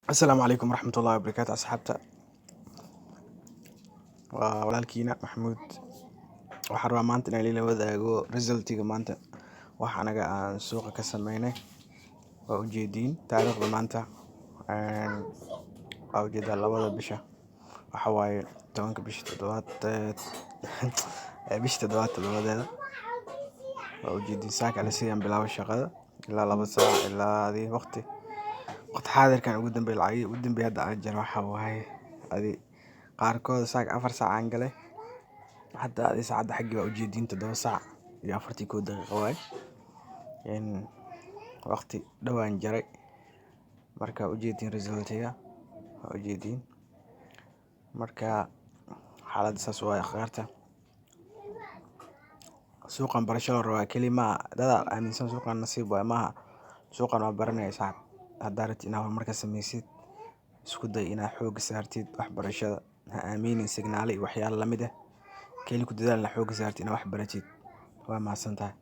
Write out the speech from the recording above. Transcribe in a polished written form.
السلام عليكم ورحمة الله وبركاته أصحابتا walaalkiina Maxamuud waxaan rabaa maanta inaan la wadaago resultiga maanta wax anaga aan suuqa ka sameynay waa ujeediin taariikhda maanta waa ujeedaa labada bisha waxa waaye 10 bisha toddobaad bisha toddobaad toddobadeeda waa ujeediin saaka la siiyaan bilaabo shaqada ilaa 2 saac ilaa waqti xaadirkan ugu dambeeyay hadda aan jiro waxa waaye qaarkood saak 4 saac aan galay hadda saacada xaggi waa ujeediin 7 saac iyo 41 daqiiqo waaye waqti dhawaan jaray marka ujeediin resultiga waa ujeediin marka xaaladda saas waaye akhbaarta suuqan barasho la rabaa kelima dad aaminsan suuqan nasiib waaye maaha suuqan waa baranaysaa hadda rabtid inaad horumar ka sameysid isku day inaad xoog saartid waxbarashada ha aaminin signaale iyo waxyaalo lamid ah keli ku dadaal xoog saartid inaad wax baratid waa mahadsantahay.